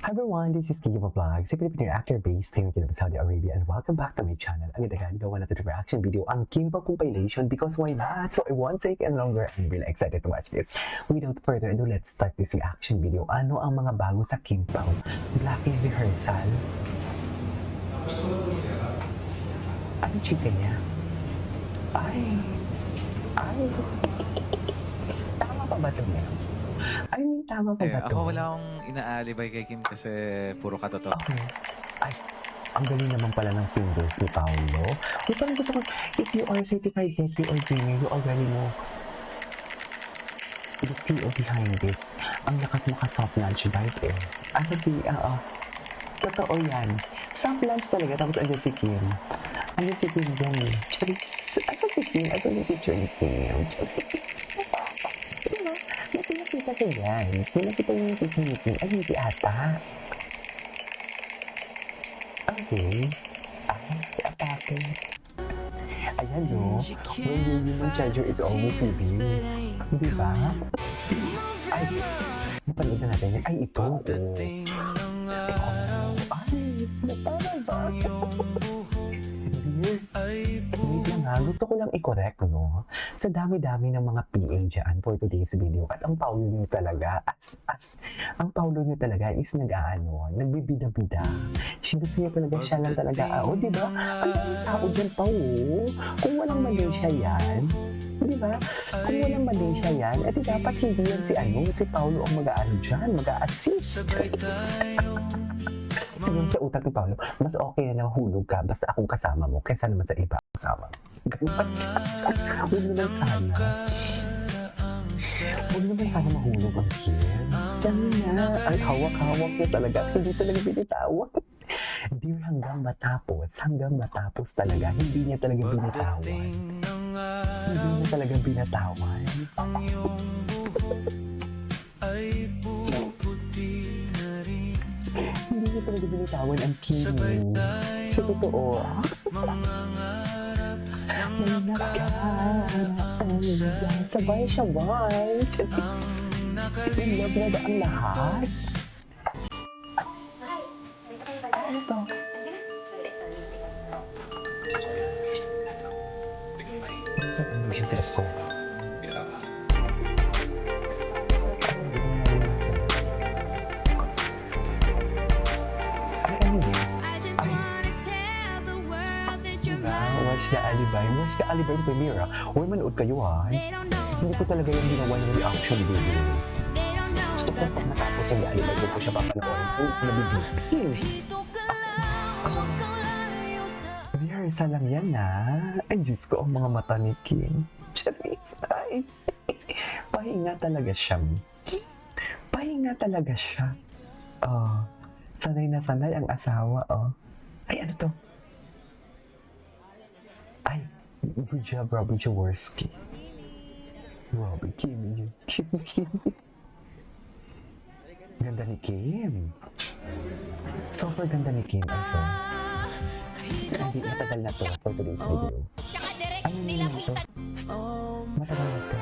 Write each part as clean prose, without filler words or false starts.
Hi everyone, this is Kiki Vlog, si Filipino actor based here in Saudi Arabia, and welcome back to my channel. Ang itagan gawa natin ng reaction video ang Kimpa compilation because why not? So I won't take any longer. I'm really excited to watch this. Without further ado, let's start this reaction video. Ano ang mga bago sa Kimpa? Blackie rehearsal. Ano chika niya? Ay. Tama pa ba ito niya? I mean, tama pa ba ito? Ako wala akong inaalibay kay Kim kasi puro katotoo. Okay. Ay, ang galing naman pala ng fingers ni Paolo. Uy, parang gusto ko, if you are certified Decky or Dreamer, you already know the TO behind this. Ang lakas maka-soft lunch diet eh. Ano totoo yan. Soft lunch talaga, tapos andyan si Kim. Andyan si Kim yan eh. Charis. Asan si Kim? Asan yung picture ni Kim? Charis. Diba? May pinakita siya yan. Pinakita yung picture ni Kim. Ay, hindi ata. Okay. Ay, atake. Ayan no. When your human charger is always with you. Di ba? Ay, napanood na natin yan. Ay, ito. Oh. Ay, natama ba? Dear, wait lang ha. Gusto ko lang i-correct, no? Sa dami-dami ng mga PA dyan for today's video. At ang Paulo nyo talaga, ang Paulo nyo talaga is nagbibida-bida. Gusto niya talaga siya lang talaga. Di ba? Ang daming tao dyan pa, Kung walang mali siya yan, di ba? Kung walang mali siya yan, edi dapat hindi yan si Paulo ang mag-aano dyan, mag-a-assist. Siguro sa utak ni Paolo, mas okay na nahulog ka basta akong kasama mo kaysa naman sa iba kasama. Huwag naman sana. Huwag naman sana mahulog ang Kim. Dami na. Ang hawak-hawak niya talaga. Hindi talaga binitawan. Dear, hanggang matapos talaga. Hindi niya talaga binitawan. Hindi niya talaga binatawan. Hindi niya talaga binitawan ang Kim. Sa totoo. Sabay siya, why? In love na ba ang lahat? Ano to? Ano siya sa esko? Watch the Alibay premiere. Huwag manood kayo ha. Hindi ko talaga yung ginawa ng reaction video. Gusto ko pag matapos yung Alibay ko siya papanoorin. Kung nabibigil. Rehearsal lang yan ha. Ay Diyos ko, ang mga mata ni Kim. Charis, ay. Pahinga talaga siya. Pahinga talaga siya. Sanay na sanay ang asawa. Ay, ano to? Ay, good job, Robin Jaworski. Robin, Kim. Ganda ni Kim. Super ganda ni Kim. Ay, so. Hindi, matagal na to for today's video. Ano naman to? Matagal na to.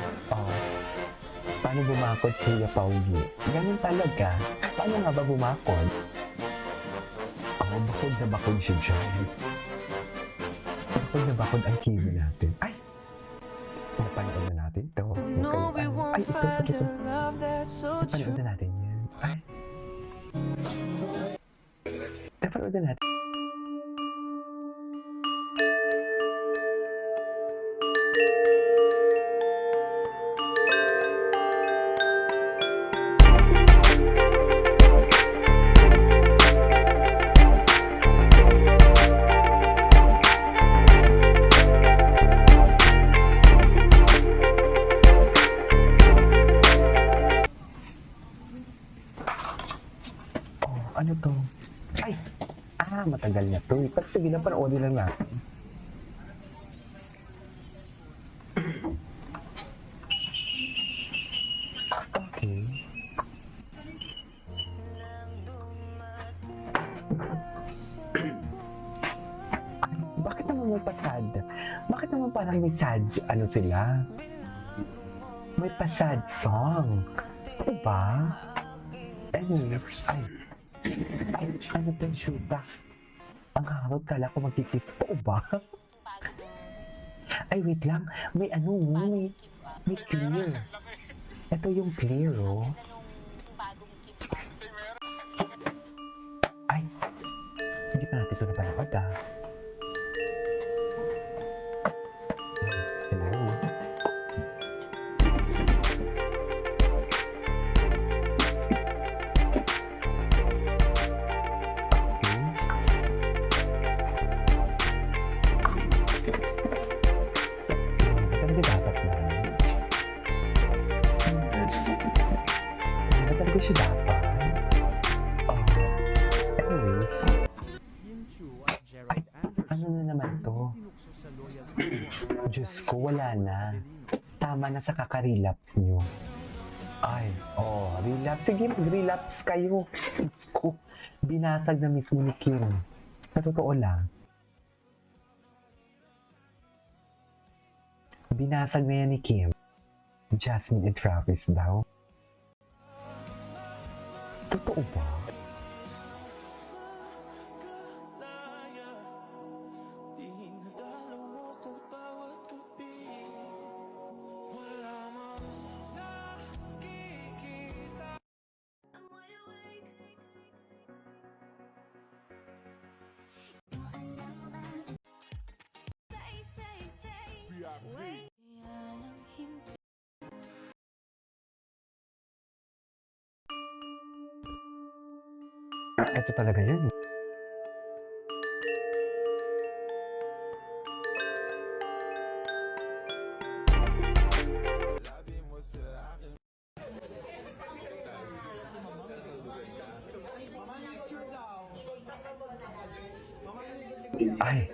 Paano bumakod Kuya Pauli? Ganun talaga. Paano nga ba bumakod? Bakod siya dyan. Bakod ang kiwi natin. Ay! Napanood na natin ito. Ay, ito. Napanood na natin yan. Ay! Napanood na natin. Ano to? Ay! Matagal na to. Pero sige na, panoorin lang natin. Okay. Ay, bakit naman may pasad? Bakit naman parang may sad, sila? May pasad song. Diba? Anyways, ay. Ay, ano to, shoota? Ang harot, kala ko magkikiss po ba? Ay, wait lang. May ano, may clear. Ito yung clear, oh. Ay, hindi pa natin ito napanood, ah. Hello? Talaga dapat na. Talaga siya dapat. Anyways, ay, ano na naman to? Diyos ko, wala na. Tama na sa kaka-relapse nyo. Ay, relapse. Sige, mag-relapse kayo. Diyos ko, binasag na mismo ni Kim. Sa totoo lang. Binasag na yan ni Kim. Jasmine and Travis daw. Totoo ba? Ito talaga yun. Ay,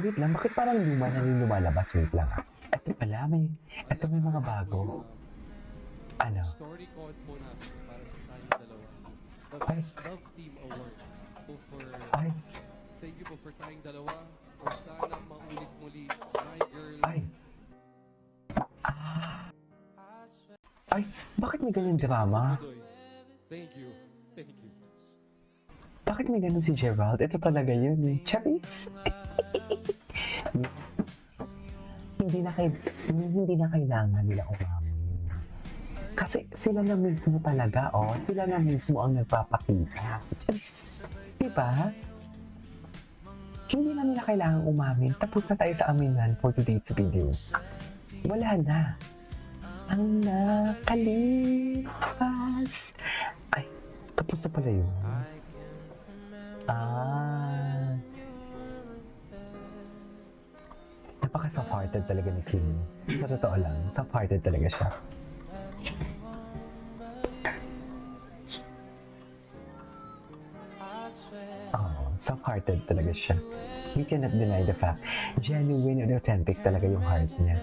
wait lang, bakit parang luma na yung lumalabas? Wait lang. Ito pala, may mga bago. Ano? Story code po natin para sa tayong dalawa. The Best Love Team Award po for... Ay, Thank you po for tayong dalawa. O sana maulit muli, my girl. ay. Ay, bakit may ganyan drama? Tuloy. Thank you. Thank you. Bakit may ganun si Gerald? Ito talaga yun eh. Charis! hindi na kailangan nila umamin. Kasi sila na mismo talaga, sila na mismo ang nagpapakita. Charis! Diba? Hindi na nila kailangan umamin. Tapos na tayo sa aminan for today's video. Wala na. Ang nakalipas. Ay, tapos na pala yun. Napaka-soft-hearted talaga ni Kim. Sa totoo lang, soft-hearted talaga siya. Soft-hearted talaga siya. We cannot deny the fact. Genuine and authentic talaga yung heart niya.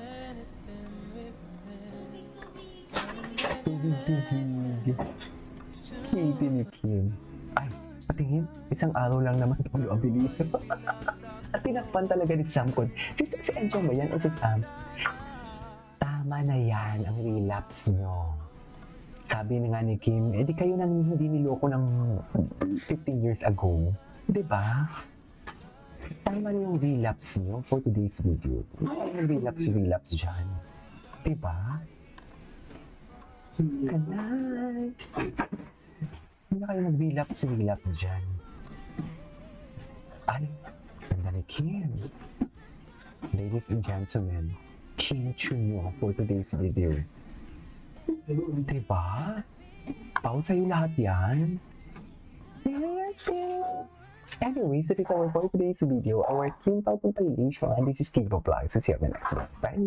Kitty ni Kim. Ay, patingin. Isang araw lang naman ito yung abilis. At tinakpan talaga ni Sam ko. Si Enchong ba yan o si Sam? Tama na yan ang relapse nyo. Sabi na nga ni Kim, di kayo nang hindi niloko ng 15 years ago. Diba? Tama na yung relapse nyo for today's video. Tama yung relapse dyan. Diba? Kanay. Hindi na kayo mag-relapse dyan. Ay, ganda ni Kim. Ladies and gentlemen, Kim Chunyo for today's video. Diba? Pao sa'yo lahat yan. Anyways, it is our for today's video, our Kim Pao compilation. This is Kibo Vlogs. See you on the next one. Bye!